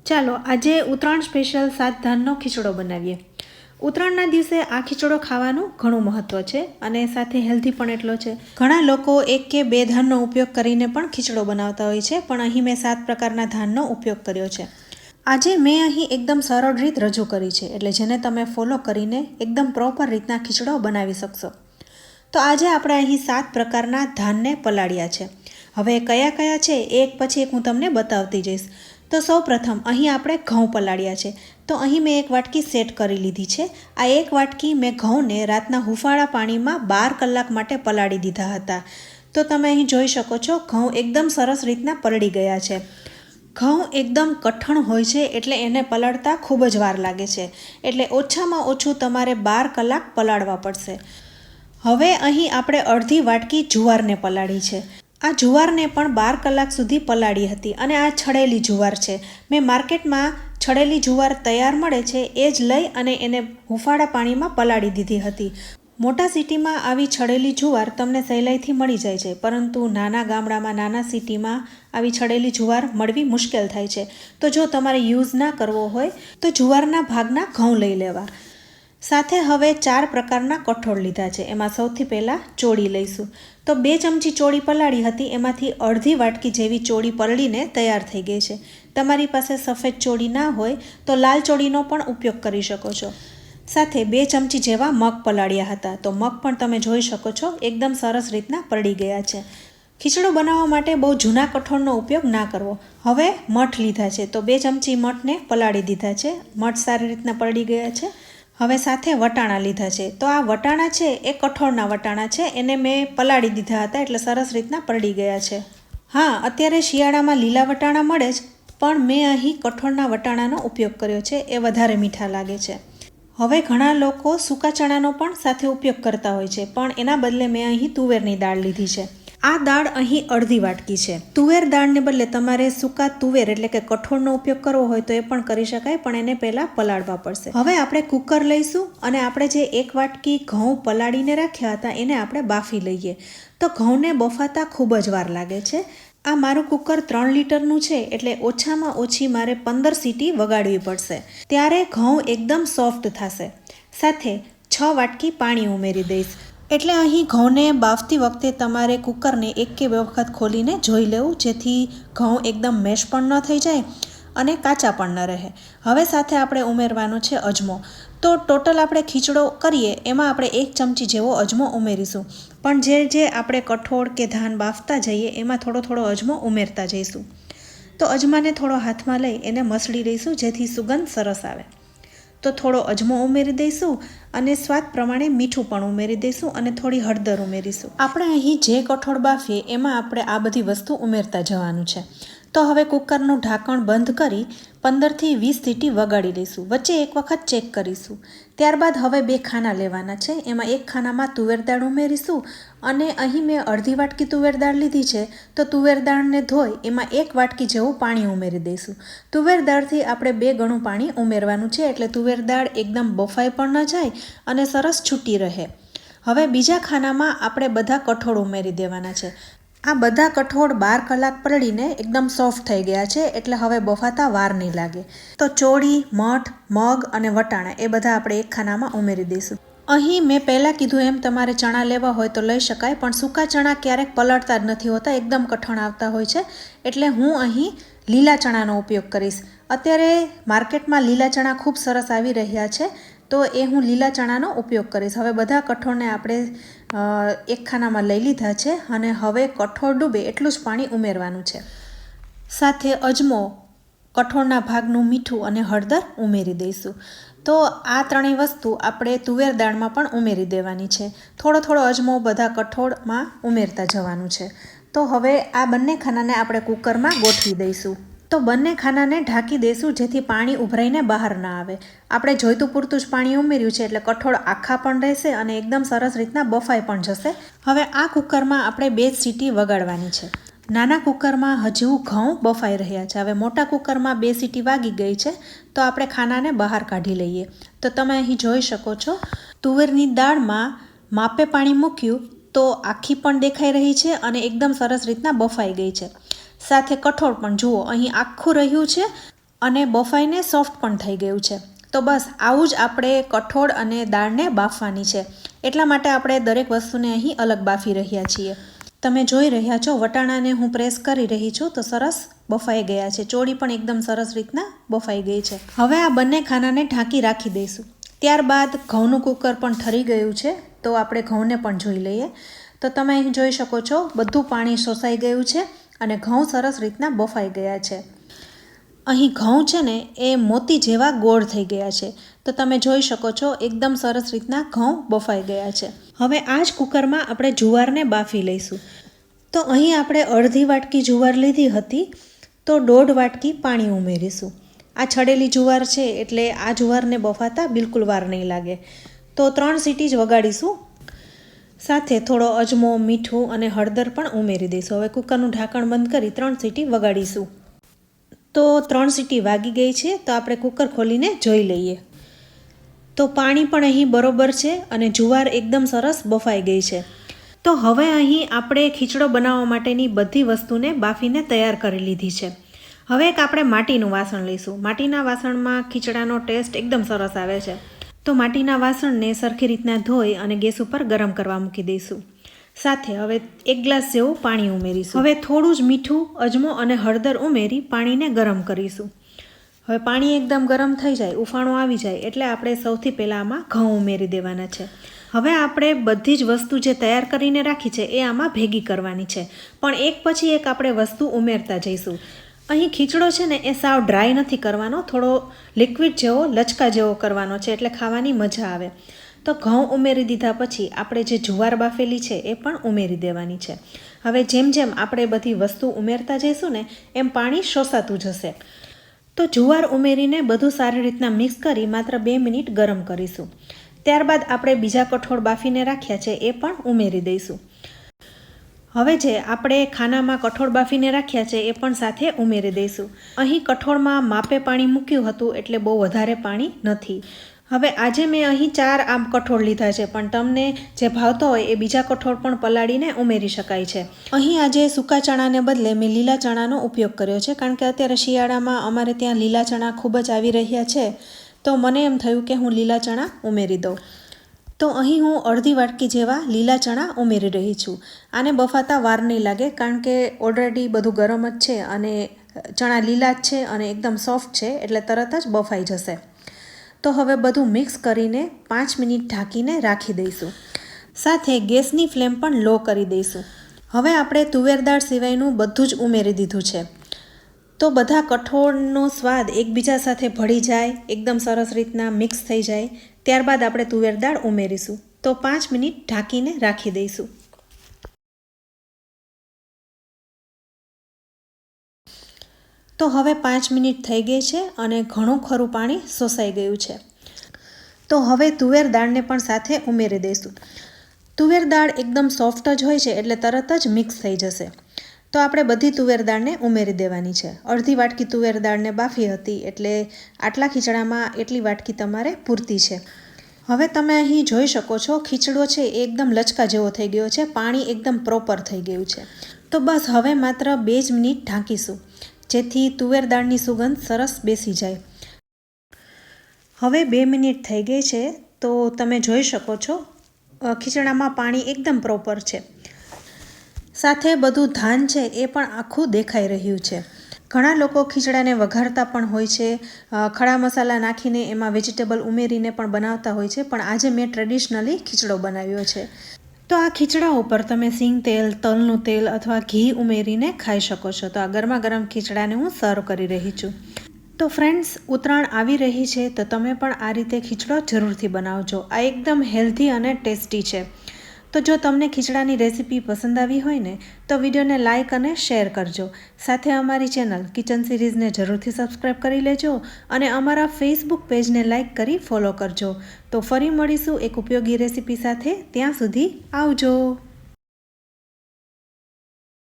ચાલો આજે ઉત્તરાયણ સ્પેશિયલ 7 ધાનનો ખીચડો બનાવીએ. ઉત્તરાયણના દિવસે આ ખીચડો ખાવાનું ઘણું મહત્ત્વ છે અને સાથે હેલ્ધી પણ એટલો છે. ઘણા લોકો 1 કે 2 ધાનનો ઉપયોગ કરીને પણ ખીચડો બનાવતા હોય છે, પણ અહીં મેં 7 પ્રકારના ધાનનો ઉપયોગ કર્યો છે. આજે મેં અહીં એકદમ સરળ રીત રજૂ કરી છે, એટલે જેને તમે ફોલો કરીને એકદમ પ્રોપર રીતના ખીચડો બનાવી શકશો. તો આજે આપણે અહીં 7 પ્રકારના ધાનને પલાળ્યા છે. હવે કયા કયા છે એક પછી એક હું તમને બતાવતી જઈશ. તો સૌપ્રથમ અહીં આપણે ઘઉં પલાળ્યા છે. તો અહીં મેં 1 વાટકી સેટ કરી લીધી છે. આ 1 વાટકી મેં ઘઉંને રાતના હુંફાળા પાણીમાં 12 કલાક માટે પલાળી દીધા હતા. તો તમે અહીં જોઈ શકો છો ઘઉં એકદમ સરસ રીતના પલળી ગયા છે. ઘઉં એકદમ કઠણ હોય છે, એટલે એને પલાળતા ખૂબ જ વાર લાગે છે. એટલે ઓછામાં ઓછું તમારે 12 કલાક પલાળવા પડશે. હવે અહીં આપણે અડધી વાટકી જુવારને પલાળી છે. આ જુવારને પણ 12 કલાક સુધી પલાળી હતી અને આ છડેલી જુવાર છે. મેં માર્કેટમાં છડેલી જુવાર તૈયાર મળે છે એ જ લઈ અને એને હુંફાળા પાણીમાં પલાળી દીધી હતી. મોટા સિટીમાં આવી છડેલી જુવાર તમને સહેલાઈથી મળી જાય છે, પરંતુ નાના ગામડામાં નાના સિટીમાં આવી છડેલી જુવાર મળવી મુશ્કેલ થાય છે. તો જો તમારે યુઝ ના કરવો હોય તો જુવારના ભાગના ઘઉં લઈ લેવા. સાથે હવે 4 પ્રકારના કઠોળ લીધા છે. એમાં સૌથી પહેલાં ચોળી લઈશું. તો 2 ચમચી ચોળી પલાળી હતી, એમાંથી અડધી વાટકી જેવી ચોળી પલળીને તૈયાર થઈ ગઈ છે. તમારી પાસે સફેદ ચોળી ના હોય તો લાલ ચોળીનો પણ ઉપયોગ કરી શકો છો. સાથે 2 ચમચી જેવા મગ પલાળ્યા હતા. તો મગ પણ તમે જોઈ શકો છો એકદમ સરસ રીતના પલળી ગયા છે. ખીચડો બનાવવા માટે બહુ જૂના કઠોળનો ઉપયોગ ના કરવો. હવે મઠ લીધા છે. તો 2 ચમચી મઠને પલાળી દીધા છે. મઠ સારી રીતના પલળી ગયા છે. હવે સાથે વટાણા લીધા છે. તો આ વટાણા છે એ કઠોળના વટાણા છે, એને મેં પલાળી દીધા હતા એટલે સરસ રીતના પલળી ગયા છે. હા, અત્યારે શિયાળામાં લીલા વટાણા મળે જ, પણ મેં અહીં કઠોળના વટાણાનો ઉપયોગ કર્યો છે, એ વધારે મીઠા લાગે છે. હવે ઘણા લોકો સૂકા ચણાનો પણ સાથે ઉપયોગ કરતા હોય છે, પણ એના બદલે મેં અહીં તુવેરની દાળ લીધી છે. આ દાળ અહીં અડધી વાટકી છે. તુવેર દાળને બદલે તમારે સૂકા તુવેર એટલે કે કઠોળનો ઉપયોગ કરવો હોય તો એ પણ કરી શકાય, પણ એને પહેલાં પલાળવા પડશે. હવે આપણે કુકર લઈશું અને આપણે જે 1 વાટકી ઘઉં પલાળીને રાખ્યા હતા એને આપણે બાફી લઈએ. તો ઘઉંને બફાતા ખૂબ જ વાર લાગે છે. આ મારું કુકર 3 લીટરનું છે, એટલે ઓછામાં ઓછી મારે 15 સીટી વગાડવી પડશે. ત્યારે ઘઉં એકદમ સોફ્ટ થશે. સાથે 6 વાટકી પાણી ઉમેરી દઈશ. એટલે અહીં ઘઉંને બાફતી વખતે તમારે કુકરને 1 કે 2 વખત ખોલીને જોઈ લેવું, જેથી ઘઉં એકદમ મેશ પણ ન થઈ જાય અને કાચા પણ ન રહે. હવે સાથે આપણે ઉમેરવાનો છે અજમો. તો ટોટલ આપણે ખીચડો કરીએ એમાં આપણે 1 ચમચી જેવો અજમો ઉમેરીશું, પણ જે આપણે કઠોળ કે ધાન બાફતા જઈએ એમાં થોડો થોડો અજમો ઉમેરતા જઈશું. તો અજમાને થોડો હાથમાં લઈ એને મસળી લઈશું, જેથી સુગંધ સરસ આવે. તો થોડો અજમો ઉમેરી દઈશું અને સ્વાદ પ્રમાણે મીઠું પણ ઉમેરી દઈશું અને થોડી હળદર ઉમેરીશું. આપણે અહીં જે કઠોળ બાફીએ એમાં આપણે આ બધી વસ્તુ ઉમેરતા જવાનું છે. તો હવે કુકરનું ઢાંકણ બંધ કરી 15 થી 20 સીટી વગાડી લઈશું. વચ્ચે 1 વખત ચેક કરીશું. ત્યારબાદ હવે 2 ખાના લેવાના છે. એમાં 1 ખાનામાં તુવેર દાળ ઉમેરીશું અને અહીં મેં અડધી વાટકી તુવેર દાળ લીધી છે. તો તુવેર દાળને ધોઈ એમાં 1 વાટકી જેવું પાણી ઉમેરી દઈશું. તુવેર દાળથી આપણે 2 ગણું પાણી ઉમેરવાનું છે, એટલે તુવેર દાળ એકદમ બફાઈ પણ ન જાય અને સરસ છૂટી રહે. હવે બીજા ખાનામાં આપણે બધા કઠોળ ઉમેરી દેવાના છે. આ બધા કઠોળ 12 કલાક પલળીને એકદમ સોફ્ટ થઈ ગયા છે, એટલે હવે બફાતા વાર નહીં લાગે. તો ચોળી, મઠ, મગ અને વટાણા એ બધા આપણે 1 ખાનામાં ઉમેરી દઈશું. અહીં મેં પહેલાં કીધું એમ તમારે ચણા લેવા હોય તો લઈ શકાય, પણ સૂકા ચણા ક્યારેક પલળતા જ નથી હોતા, એકદમ કઠણ આવતા હોય છે. એટલે હું અહીં લીલા ચણાનો ઉપયોગ કરીશ. અત્યારે માર્કેટમાં લીલા ચણા ખૂબ સરસ આવી રહ્યા છે, તો એ હું લીલા ચણાનો ઉપયોગ કરીશ. હવે બધા કઠોળને આપણે 1 ખાનામાં લઈ લીધા છે અને હવે કઠોળ ડૂબે એટલું જ પાણી ઉમેરવાનું છે. સાથે અજમો, કઠોળના ભાગનું મીઠું અને હળદર ઉમેરી દઈશું. તો આ ત્રણેય વસ્તુ આપણે તુવેર દાળમાં પણ ઉમેરી દેવાની છે. થોડો થોડો અજમો બધા કઠોળમાં ઉમેરતા જવાનું છે. તો હવે આ બંને ખાનાને આપણે કુકરમાં ગોઠવી દઈશું. તો બંને ખાનાને ઢાંકી દઈશું, જેથી પાણી ઉભરાઈને બહાર ના આવે. આપણે જોઈતું પૂરતું જ પાણી ઉમેર્યું છે, એટલે કઠોળ આખા પણ રહેશે અને એકદમ સરસ રીતના બફાઈ પણ જશે. હવે આ કુકરમાં આપણે 2 સીટી વગાડવાની છે. નાના કુકરમાં હજુ ઘઉં બફાઈ રહ્યા છે. હવે મોટા કુકરમાં 2 સીટી વાગી ગઈ છે, તો આપણે ખાનાને બહાર કાઢી લઈએ. તો તમે અહીં જોઈ શકો છો તુવેરની દાળમાં માપે પાણી મૂક્યું તો આખી પણ દેખાઈ રહી છે અને એકદમ સરસ રીતના બફાઈ ગઈ છે. સાથે કઠોળ પણ જુઓ અહીં આખું રહ્યું છે અને બફાઈને સોફ્ટ પણ થઈ ગયું છે. તો બસ આવું જ આપણે કઠોળ અને દાળને બાફવાની છે. એટલા માટે આપણે દરેક વસ્તુને અહીં અલગ બાફી રહ્યા છીએ. તમે જોઈ રહ્યા છો વટાણાને હું પ્રેસ કરી રહી છું તો સરસ બફાઈ ગયા છે. ચોળી પણ એકદમ સરસ રીતના બફાઈ ગઈ છે. હવે આ બંને ખાનાને ઢાંકી રાખી દઈશું. ત્યારબાદ ઘઉંનું કુકર પણ ઠરી ગયું છે તો આપણે ઘઉંને પણ જોઈ લઈએ. તો તમે અહીં જોઈ શકો છો બધું પાણી શોષાઈ ગયું છે અને ઘઉં સરસ રીતના બફાઈ ગયા છે. અહીં ઘઉં છે ને એ મોતી જેવા ગોળ થઈ ગયા છે. તો તમે જોઈ શકો છો એકદમ સરસ રીતના ઘઉં બફાઈ ગયા છે. હવે આ જ કુકરમાં આપણે જુવારને બાફી લઈશું. તો અહીં આપણે અડધી વાટકી જુવાર લીધી હતી તો 1.5 વાટકી પાણી ઉમેરીશું. આ છડેલી જુવાર છે એટલે આ જુવારને બફાતા બિલકુલ વાર નહીં લાગે. તો 3 સીટી જ વગાડીશું. સાથે થોડો અજમો, મીઠું અને હળદર પણ ઉમેરી દઈશું. હવે કુકરનું ઢાંકણ બંધ કરી 3 સીટી વગાડીશું. તો 3 સીટી વાગી ગઈ છે તો આપણે કુકર ખોલીને જોઈ લઈએ. તો પાણી પણ અહીં બરોબર છે અને જુવાર એકદમ સરસ બફાઈ ગઈ છે. તો હવે અહીં આપણે ખીચડો બનાવવા માટેની બધી વસ્તુને બાફીને તૈયાર કરી લીધી છે. હવે એક આપણે માટીનું વાસણ લઈશું. માટીના વાસણમાં ખીચડાનો ટેસ્ટ એકદમ સરસ આવે છે. તો માટીના વાસણને સરખી રીતના ધોઈ અને ગેસ ઉપર ગરમ કરવા મૂકી દઈશું. સાથે હવે 1 ગ્લાસ જેવું પાણી ઉમેરીશું. હવે થોડું જ મીઠું, અજમો અને હળદર ઉમેરી પાણીને ગરમ કરીશું. હવે પાણી એકદમ ગરમ થઈ જાય, ઉફાણો આવી જાય એટલે આપણે સૌથી પહેલાં આમાં ઘઉં ઉમેરી દેવાના છે. હવે આપણે બધી જ વસ્તુ જે તૈયાર કરીને રાખી છે એ આમાં ભેગી કરવાની છે. પણ એક પછી એક આપણે વસ્તુ ઉમેરતા જઈશું. અહીં ખીચડો છે ને એ સાવ ડ્રાય નથી કરવાનો, થોડો લિક્વિડ જેવો લચકા જેવો કરવાનો છે એટલે ખાવાની મજા આવે. તો ઘઉં ઉમેરી દીધા પછી આપણે જે જુવાર બાફેલી છે એ પણ ઉમેરી દેવાની છે. હવે જેમ જેમ આપણે બધી વસ્તુ ઉમેરતા જઈશું ને એમ પાણી શોષાતું જશે. તો જુવાર ઉમેરીને બધું સારી રીતના મિક્સ કરી માત્ર 2 મિનિટ ગરમ કરીશું. ત્યારબાદ આપણે બીજા કઠોળ બાફીને રાખ્યા છે એ પણ ઉમેરી દઈશું. હવે જે આપણે ખાનામાં કઠોળ બાફીને રાખ્યા છે એ પણ સાથે ઉમેરી દઈશું. અહીં કઠોળમાં માપે પાણી મૂક્યું હતું એટલે બહુ વધારે પાણી નથી. હવે આજે મેં અહીં 4 આમ કઠોળ લીધા છે પણ તમને જે ભાવતો હોય એ બીજા કઠોળ પણ પલાળીને ઉમેરી શકાય છે. અહીં આજે સૂકા ચણાને બદલે મેં લીલા ચણાનો ઉપયોગ કર્યો છે કારણ કે અત્યારે શિયાળામાં અમારે ત્યાં લીલા ચણા ખૂબ જ આવી રહ્યા છે. તો મને એમ થયું કે હું લીલા ચણા ઉમેરી દઉં. તો અહીં હું અડધી વાટકી જેવા લીલા ચણા ઉમેરી રહી છું. આને બફાતા વાર નહીં લાગે કારણ કે ઓલરેડી બધું ગરમ જ છે અને ચણા લીલા જ છે અને એકદમ સોફ્ટ છે એટલે તરત જ બફાઈ જશે. તો હવે બધું મિક્સ કરીને 5 મિનિટ ઢાંકીને રાખી દઈશું. સાથે ગેસની ફ્લેમ પણ લો કરી દઈશું. હવે આપણે તુવેર દાળ સિવાયનું બધું જ ઉમેરી દીધું છે. તો બધા કઠોળનો સ્વાદ એકબીજા સાથે ભળી જાય, એકદમ સરસ રીતના મિક્સ થઈ જાય. ત્યારબાદ આપણે તુવેર દાળ ઉમેરીશું. તો 5 મિનિટ ઢાંકીને રાખી દઈશું. તો હવે 5 મિનિટ થઈ ગઈ છે અને ઘણું ખરું પાણી શોષાઈ ગયું છે. તો હવે તુવેર દાળને પણ સાથે ઉમેરી દઈશું. તુવેર દાળ એકદમ સોફ્ટ જ હોય છે એટલે તરત જ મિક્સ થઈ જશે. તો આપણે બધી તુવેર દાળને ઉમેરી દેવાની છે. અડધી વાટકી તુવેર દાળને બાફી હતી એટલે આટલા ખીચડામાં એટલી વાટકી તમારે પૂરતી છે. હવે તમે અહીં જોઈ શકો છો ખીચડો છે એ એકદમ લચકા જેવો થઈ ગયો છે, પાણી એકદમ પ્રોપર થઈ ગયું છે. તો બસ હવે માત્ર 2 જ મિનિટ ઢાંકીશું જેથી તુવેર દાળની સુગંધ સરસ બેસી જાય. હવે 2 મિનિટ થઈ ગઈ છે તો તમે જોઈ શકો છો ખીચડામાં પાણી એકદમ પ્રોપર છે. સાથે બધું ધાન છે એ પણ આખું દેખાઈ રહ્યું છે. ઘણા લોકો ખીચડાને વઘારતા પણ હોય છે, ખડા મસાલા નાખીને એમાં વેજીટેબલ ઉમેરીને પણ બનાવતા હોય છે, પણ આજે મેં ટ્રેડિશનલી ખીચડો બનાવ્યો છે. તો આ ખીચડા ઉપર તમે સિંગ તેલ, તલનું તેલ અથવા ઘી ઉમેરીને ખાઈ શકો છો. તો આ ગરમા ગરમ ખીચડાને હું સર્વ કરી રહી છું. તો ફ્રેન્ડ્સ, ઉત્તરાયણ આવી રહી છે તો તમે પણ આ રીતે ખીચડો જરૂરથી બનાવજો. આ એકદમ હેલ્ધી અને ટેસ્ટી છે. તો જો તમને ખીચડાની રેસીપી પસંદ આવી હોય ને તો વિડીયોને લાઇક અને શેર કરજો. સાથે અમારી ચેનલ કિચન સિરીઝને જરૂરથી સબસ્ક્રાઈબ કરી લેજો અને અમારા ફેસબુક પેજને લાઇક કરી ફોલો કરજો. તો ફરી મળીશું એક ઉપયોગી રેસીપી સાથે. ત્યાં સુધી આવજો.